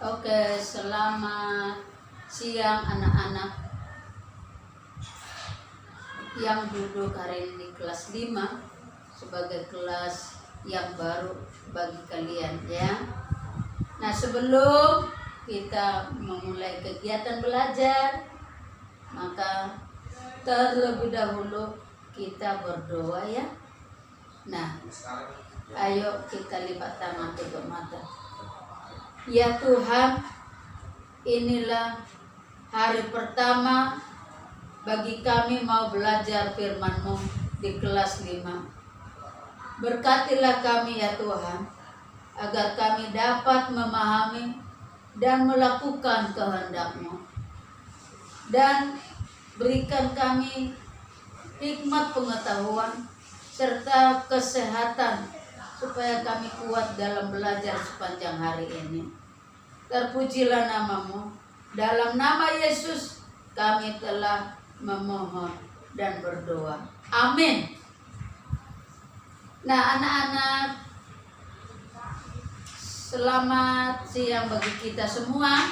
Oke, selamat siang anak-anak yang duduk hari ini di kelas 5 sebagai kelas yang baru bagi kalian ya. Nah, sebelum kita memulai kegiatan belajar, maka terlebih dahulu kita berdoa ya. Nah, ayo kita lipat tangan, tutup mata. Ya Tuhan, inilah hari pertama bagi kami mau belajar firman-Mu di kelas 5. Berkatilah kami ya Tuhan, agar kami dapat memahami dan melakukan kehendak-Mu. Dan berikan kami hikmat pengetahuan serta kesehatan supaya kami kuat dalam belajar sepanjang hari ini. Terpujilah nama-Mu. Dalam nama Yesus kami telah memohon dan berdoa. Amin. Nah, anak-anak, selamat siang bagi kita semua.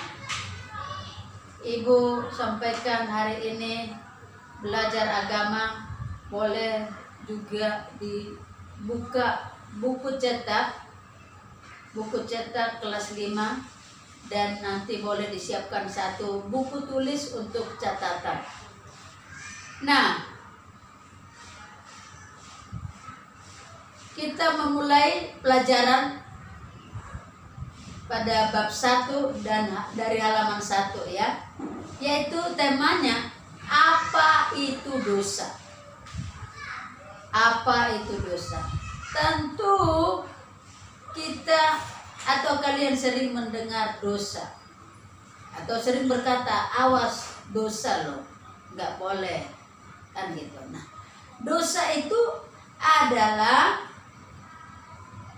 Ibu sampaikan hari ini belajar agama, boleh juga dibuka buku cetak kelas 5, dan nanti boleh disiapkan satu buku tulis untuk catatan. Nah, kita memulai pelajaran pada bab 1 dan dari halaman 1 ya, yaitu temanya apa itu dosa. Apa itu dosa? Tentu kita atau kalian sering mendengar dosa, atau sering berkata, awas dosa loh, nggak boleh, kan gitu. Nah, dosa itu adalah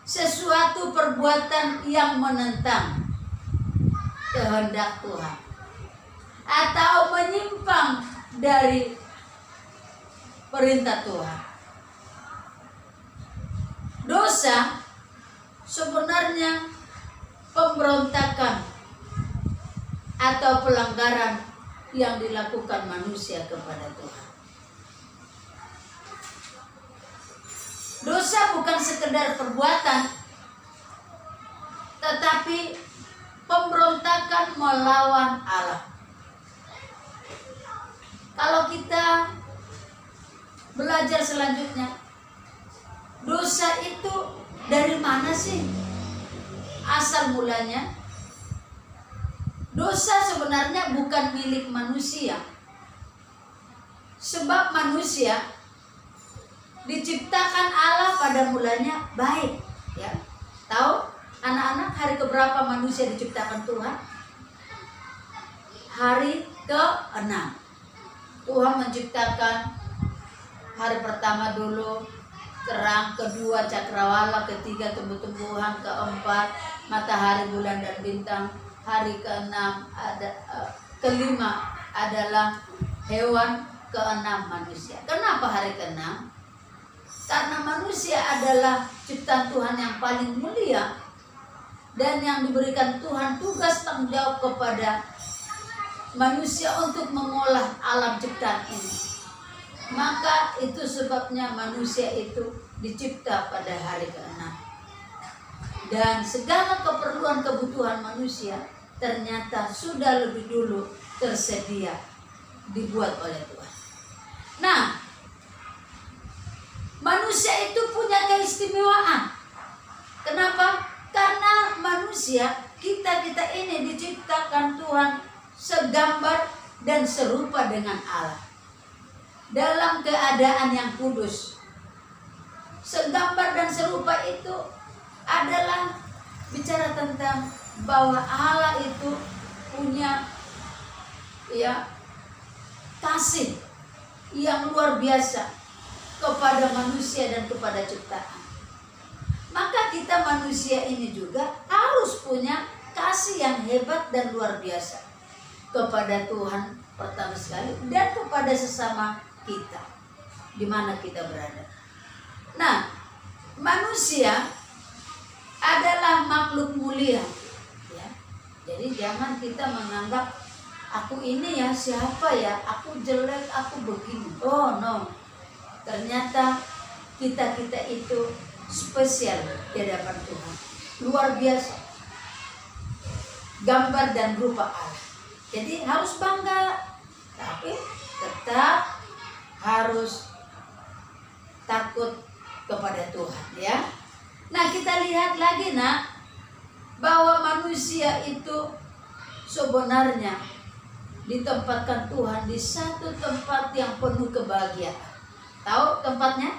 sesuatu perbuatan yang menentang kehendak Tuhan atau menyimpang dari perintah Tuhan. Dosa sebenarnya pemberontakan atau pelanggaran yang dilakukan manusia kepada Tuhan. Dosa bukan sekedar perbuatan, tetapi pemberontakan melawan Allah. Kalau kita belajar selanjutnya, dosa itu dari mana sih asal mulanya? Dosa sebenarnya bukan milik manusia, sebab manusia diciptakan Allah pada mulanya baik ya. Tahu anak-anak, hari keberapa manusia diciptakan Tuhan? Hari ke-6. Tuhan menciptakan hari pertama dulu terang, kedua cakrawala, ketiga tumbuh-tumbuhan, keempat matahari, bulan dan bintang, hari ke-6 kelima adalah hewan, ke-6 manusia. Kenapa hari ke-6? Karena manusia adalah ciptaan Tuhan yang paling mulia dan yang diberikan Tuhan tugas tanggung jawab kepada manusia untuk mengolah alam ciptaan ini. Maka itu sebabnya manusia itu dicipta pada hari ke-6. Dan segala keperluan kebutuhan manusia ternyata sudah lebih dulu tersedia, dibuat oleh Tuhan. Nah, manusia itu punya keistimewaan. Kenapa? Karena manusia, kita ini diciptakan Tuhan segambar dan serupa dengan Allah, dalam keadaan yang kudus. Segambar dan serupa itu adalah bicara tentang bahwa Allah itu punya ya kasih yang luar biasa kepada manusia dan kepada ciptaan. Maka kita manusia ini juga harus punya kasih yang hebat dan luar biasa kepada Tuhan pertama sekali, dan kepada sesama kita di mana kita berada. Nah, manusia adalah makhluk mulia ya. Jadi Jangan kita menganggap aku ini ya siapa ya, aku jelek, aku begini. Oh no, ternyata kita itu spesial di hadapan Tuhan, luar biasa, gambar dan rupa Allah. Jadi harus bangga, tapi tetap harus takut kepada Tuhan ya. Nah, kita lihat lagi bahwa manusia itu sebenarnya ditempatkan Tuhan di satu tempat yang penuh kebahagiaan. Tahu tempatnya?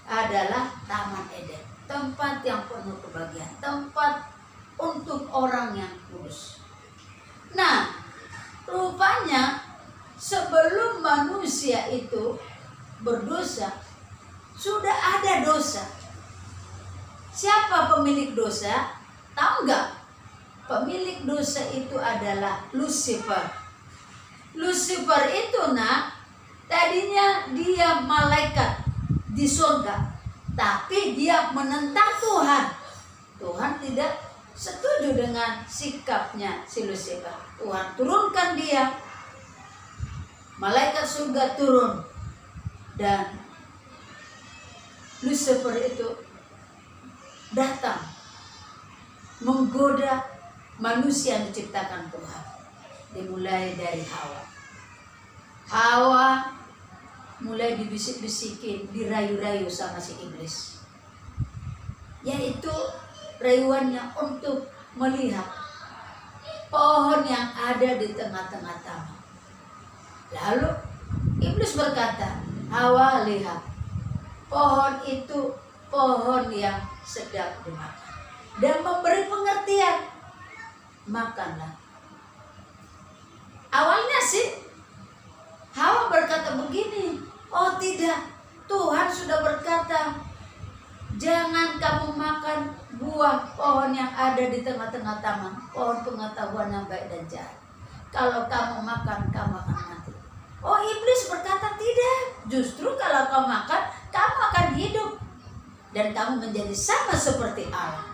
Adalah Taman Eden. Tempat yang penuh kebahagiaan, tempat untuk orang yang kudus. Nah, rupanya sebelum manusia itu berdosa, sudah ada dosa. Siapa pemilik dosa? Tahu nggak? Pemilik dosa itu adalah Lucifer. Lucifer itu tadinya dia malaikat di surga, tapi dia menentang Tuhan. Tuhan tidak setuju dengan sikapnya si Lucifer. Tuhan turunkan dia. Malaikat surga turun, dan Lucifer itu datang menggoda manusia yang diciptakan Tuhan. Dimulai dari Hawa. Hawa mulai dibisik-bisikin, dirayu-rayu sama si iblis. Yaitu rayuannya untuk melihat pohon yang ada di tengah-tengah taman. Lalu iblis berkata, Hawa, lihat, pohon itu pohon yang sedap dimakan dan memberi pengertian. Makanlah. Awalnya sih Hawa berkata begini, oh tidak, Tuhan sudah berkata, jangan kamu makan buah pohon yang ada di tengah-tengah taman, pohon pengetahuan yang baik dan jahat. Kalau kamu makan, kamu akan mati. Oh, iblis berkata tidak, justru kalau kamu makan, kamu akan hidup dan kamu menjadi sama seperti Allah.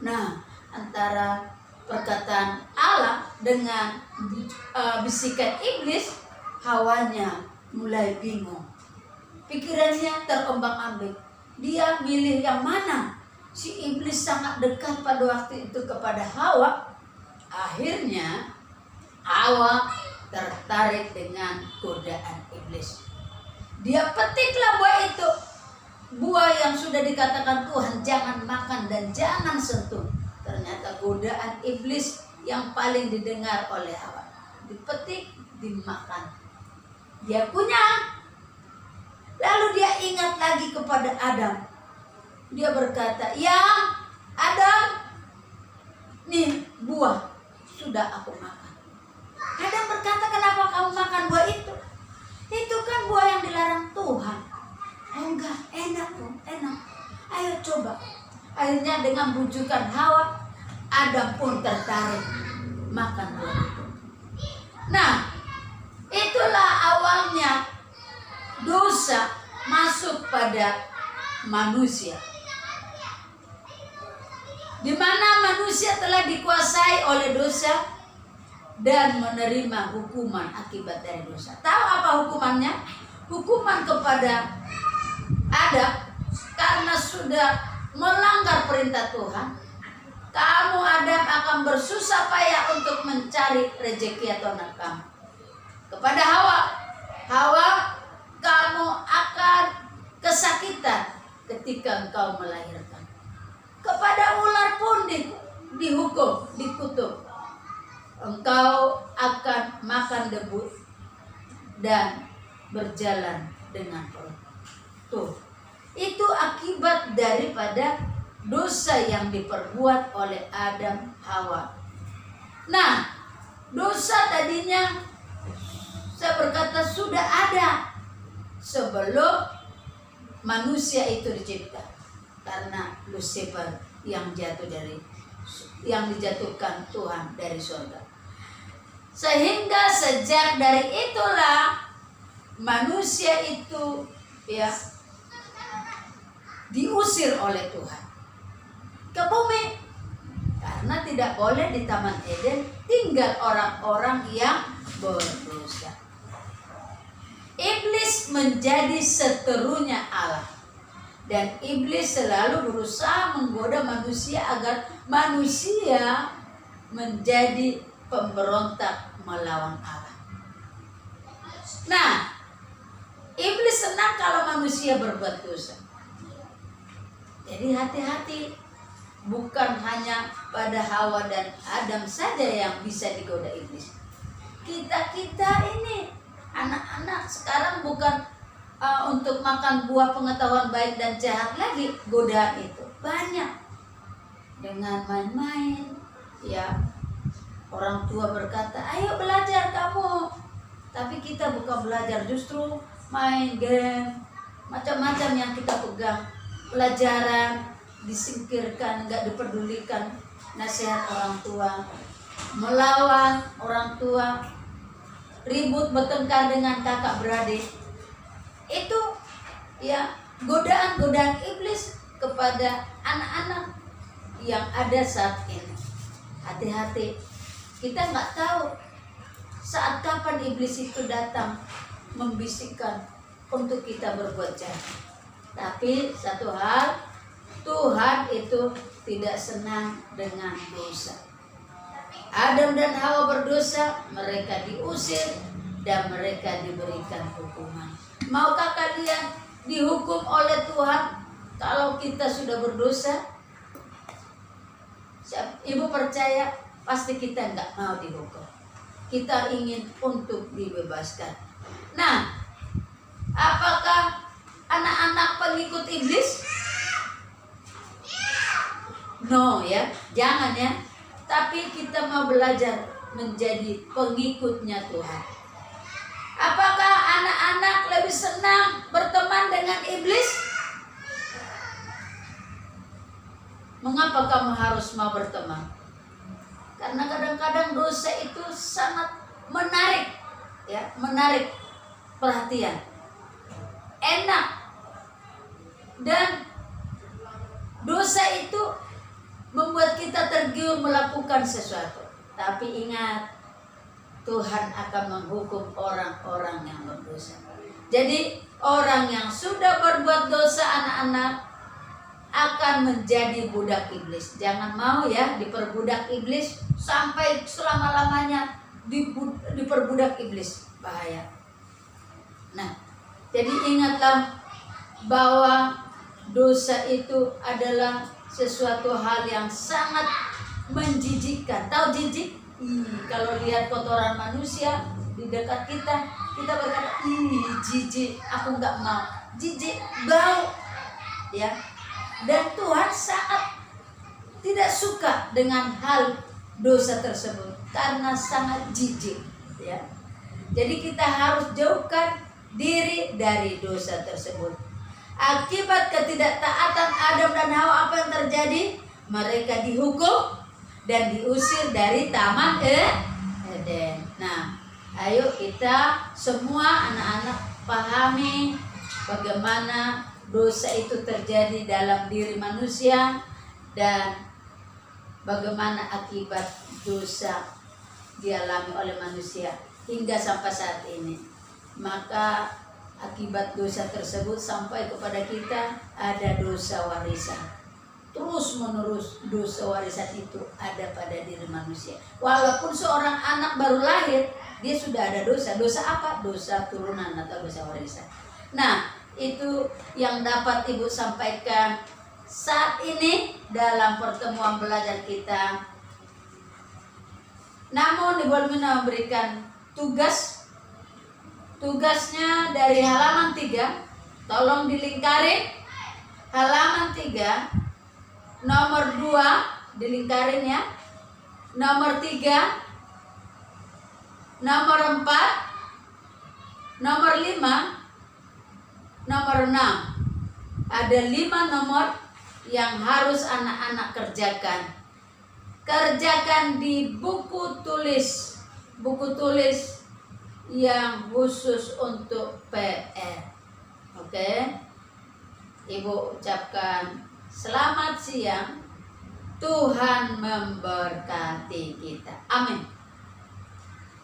Nah, antara perkataan Allah dengan bisikan iblis, Hawanya mulai bingung. Pikirannya terombang-ambing. Dia milih yang mana? Si iblis sangat dekat pada waktu itu kepada Hawa. Akhirnya Hawa tertarik dengan godaan iblis. Dia petiklah buah itu. Buah yang sudah dikatakan Tuhan jangan makan dan jangan sentuh. Ternyata godaan iblis yang paling didengar oleh Hawa. Dipetik, dimakan. Dia punya. Lalu dia ingat lagi kepada Adam. Dia berkata, ya Adam, nih buah sudah aku makan. Adam berkata, kenapa kamu makan buah itu? Itu kan buah yang dilarang Tuhan. Oh enggak, enak dong, enak. Ayo coba. Akhirnya dengan bujukan Hawa, Adam pun tertarik makan buah itu. Nah, itulah awalnya dosa masuk pada manusia. Di mana manusia telah dikuasai oleh dosa dan menerima hukuman akibat dari dosa. Tahu apa hukumannya? Hukuman kepada Adam karena sudah melanggar perintah Tuhan. Kamu Adam akan bersusah payah untuk mencari rezeki atau nafkah. Kepada Hawa, Hawa, kamu akan kesakitan ketika engkau melahirkan. Kepada ular pun dihukum, dikutuk. Engkau akan makan debu dan berjalan dengan perut. Tuh, itu akibat daripada dosa yang diperbuat oleh Adam Hawa. Nah, dosa tadinya saya berkata sudah ada sebelum manusia itu dicipta, karena Lucifer yang dijatuhkan Tuhan dari surga. Sehingga sejak dari itulah manusia itu diusir oleh Tuhan ke bumi. Karena tidak boleh di Taman Eden tinggal orang-orang yang berdosa. Iblis menjadi seterunya Allah. Dan iblis selalu berusaha menggoda manusia agar manusia menjadi pemberontak melawan Allah. Nah, iblis senang kalau manusia berbuat dosa. Jadi hati-hati, bukan hanya pada Hawa dan Adam saja yang bisa digoda iblis. Kita ini anak-anak sekarang bukan untuk makan buah pengetahuan baik dan jahat lagi, godaan itu banyak. Dengan main-main, ya, orang tua berkata, ayo belajar kamu, tapi kita bukan belajar, justru main game, macam-macam yang kita pegang. Pelajaran disingkirkan, nggak dipedulikan nasihat orang tua, melawan orang tua, ribut bertengkar dengan kakak beradik. Itu ya godaan-godaan iblis kepada anak-anak yang ada saat ini. Hati-hati, kita nggak tahu saat kapan iblis itu datang membisikkan untuk kita berbuat jahat. Tapi satu hal, Tuhan itu tidak senang dengan dosa. Adam dan Hawa berdosa, mereka diusir dan mereka diberikan hukuman. Maukah kalian dihukum oleh Tuhan kalau kita sudah berdosa? Ibu percaya pasti kita nggak mau dihukum. Kita ingin untuk dibebaskan. Nah, apakah anak-anak pengikut iblis? No ya, jangan ya. Tapi kita mau belajar menjadi pengikutnya Tuhan. Apakah anak-anak lebih senang berteman dengan iblis? Mengapa kamu harus mau berteman? Karena kadang-kadang dosa itu sangat menarik, ya, menarik perhatian, enak, dan dosa itu membuat kita tergiur melakukan sesuatu. Tapi ingat, Tuhan akan menghukum orang-orang yang berdosa. Jadi orang yang sudah berbuat dosa, anak-anak, akan menjadi budak iblis. Jangan mau ya diperbudak iblis sampai selama-lamanya diperbudak iblis. Bahaya. Nah, jadi ingatlah bahwa dosa itu adalah sesuatu hal yang sangat menjijikkan. Tahu jijik? Kalau lihat kotoran manusia di dekat kita, kita berkata, jijik, aku nggak mau. Jijik, bau, ya. Dan Tuhan sangat tidak suka dengan hal dosa tersebut karena sangat jijik, ya. Jadi kita harus jauhkan diri dari dosa tersebut. Akibat ketidaktaatan Adam dan Hawa, apa yang terjadi? Mereka dihukum dan diusir dari Taman Eden. Nah, ayo kita semua anak-anak pahami bagaimana dosa itu terjadi dalam diri manusia dan bagaimana akibat dosa dialami oleh manusia hingga sampai saat ini. Maka akibat dosa tersebut sampai kepada kita ada dosa warisan. Terus menerus dosa warisan itu ada pada diri manusia. Walaupun seorang anak baru lahir, dia sudah ada dosa. Dosa apa? Dosa turunan atau dosa warisan. Nah, itu yang dapat Ibu sampaikan saat ini dalam pertemuan belajar kita. Namun Ibu Almina memberikan tugasnya dari halaman 3. Tolong dilingkarin halaman 3. Nomor 2 dilingkarin ya. Nomor 3, nomor 4, nomor 5, nomor 6. Ada 5 nomor yang harus anak-anak kerjakan. Kerjakan di buku tulis yang khusus untuk PR. Oke. Ibu ucapkan selamat siang. Tuhan memberkati kita. Amin.